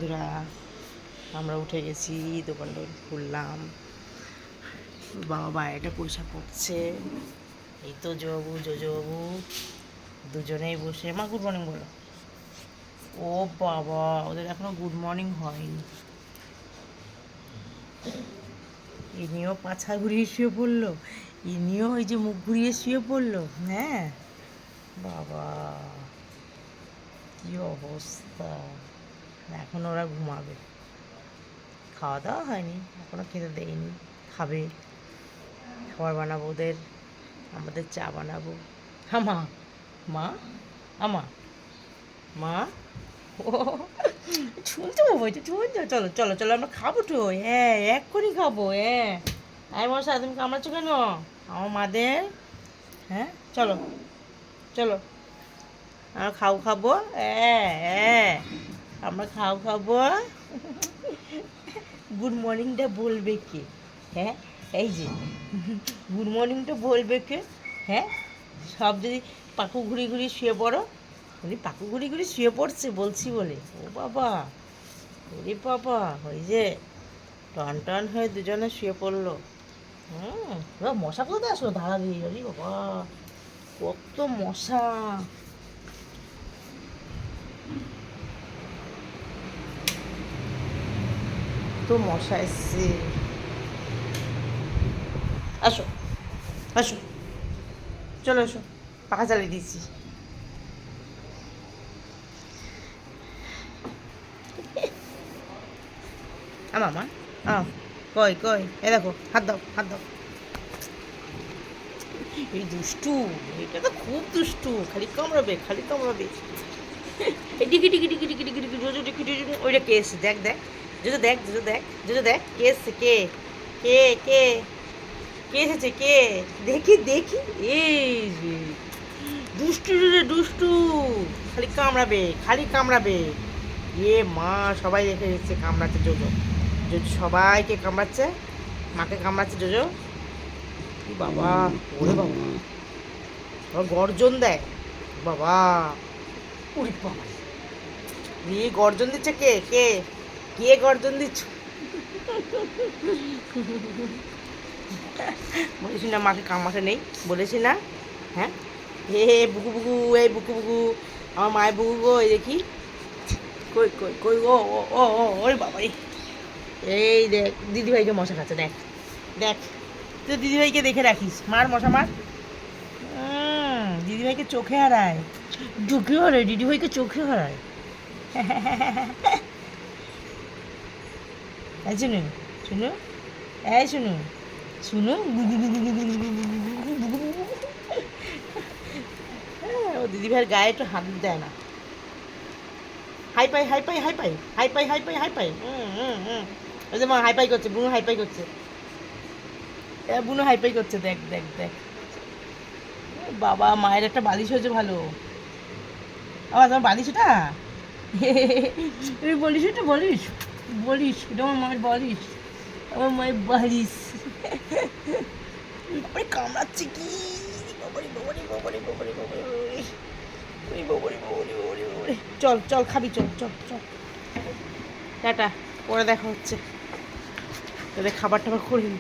বন্ধুরা, আমরা উঠে গেছি, দোকানটা খুললাম। বাবা বাইরেটা পরিষ্কার করছে। এই তো জোজবাবু দুজনেই বসে। মা গুড মর্নিং বলো। ও বাবা, ওদের এখনো গুড মর্নিং হয়নি। ইনিও পাছা ঘুরিয়ে শুয়ে পড়লো, ইনিও ওই যে মুখ ঘুরিয়ে শুয়ে পড়লো। হ্যাঁ বাবা, কি অবস্থা। এখন ওরা ঘুমাবে, খাওয়া দাওয়া হয়নি, এখনও খেতে দেয়নি। খাবে, খাবার বানাবো ওদের, আমাদের চা বানাবো। হ্যাঁ মা, মা আমা মা, ও শুনছো বলছো, শুনছো? চলো চলো চলো, আমরা খাবো তো। হ্যাঁ, এক্ষুনি খাবো। হ্যাঁ, আয় মশা, তুমি কামড়াচ্ছ কেন আমার মাদের? হ্যাঁ চলো চলো, আমরা খাবো। হ্যাঁ হ্যাঁ, আমরা খাবো। গুড মর্নিংটা বলবে কে? হ্যাঁ, এই যে গুড মর্নিংটা বলবে কে? হ্যাঁ, সব যদি পাকু ঘুরি ঘুরি শুয়ে পড়ো। উনি পাকু ঘুরি ঘুরি শুয়ে পড়ছে বলছি বলে। ও বাবা, ওরে বাবা, ওই যে টন টন হয়ে দুজনে শুয়ে পড়লো। এবার মশা কোথায় আসলো ধারা দিয়ে? আরে বাবা, কত মশা। তো মশা এসছে। আসো আসো, চলো এসো, পাখা চালিয়ে দিয়েছি। মা কই কই, এ দেখো, হাত দাও হাত দাও। এই দুষ্টু, এটা তো খুব দুষ্টু, খালি কামড়াবে খালি কামড়াবে। এই ডিকি ডিকি ডিকি ডিকি ডিকি ডিকি জোজো ডিকি ডিকি, ওইটা কে এসছে? দেখ দেখ জোজো, দেখ জোজো, দেখ জোজো, দেখ কে এসছে, কে কে কে কে এসেছে, কে? দেখি দেখি, এই যে দুষ্টু রে দুষ্টু, খালি কামড়াবে খালি কামড়াবে। এ মা, সবাই দেখে এসছে কামড়াচ্ছে জোজো। জোজো সবাইকে কামড়াচ্ছে, মাকে কামড়াচ্ছে জোজো। কি বাবা, ওরে বাবা, আবার গর্জন দেয় বাবা। ওরে বাবা, দিয়ে গর্জন দিচ্ছে কে? কে কে গর্জন দিচ্ছ? বলেছি না মাকে কামড়াতে নেই, বলেছি না? হ্যাঁ, হে বুকু বুকু, এই বুকু বুকু, আমার মায়ের বুকু গো, এই দেখি কই কই কই, ও ও ও ও, ওরে বাবা রে। এই দেখ, দিদিভাইকে মশা খাচ্ছে, দেখ দেখ, তুই দিদিভাইকে দেখে রাখিস, মার মশা মার। দিদিভাইকে চোখে হারায়, চোখে হারায়, দিদিভাইকে চোখে হারায়। এই শুনু শুনু, এই শুনু শুনু, ও দিদিভাইয়ের গায়ে একটু হাত দেয় না। হাই পাই হাই পাই হাই পাই হাই পাই হাই পাই হাই পাই। ওই যে মা হাইপাই করছে, বুনু হাইপাই করছে, বুনু হাইপাই করছে, দেখ দেখ দেখ। বাবা, মায়ের একটা বালিশ হয়েছে ভালো। আমার তোমার বালিশ এটা, তুমি বলিস, এটা বলিস বলিস, এটা আমার মায়ের বালিশ, আমার মায়ের বালিশ। বাবারে কামড়াচ্ছে কি, বাবারে বাবারে বাবারে বাবারে বাবারে, ওই বাবারে বাবারে বাবারে বাবারে। চল চল, খাবি, চল চল চল, টাটা, পরে দেখা হচ্ছে। তোদের খাবার টাবার করে নি।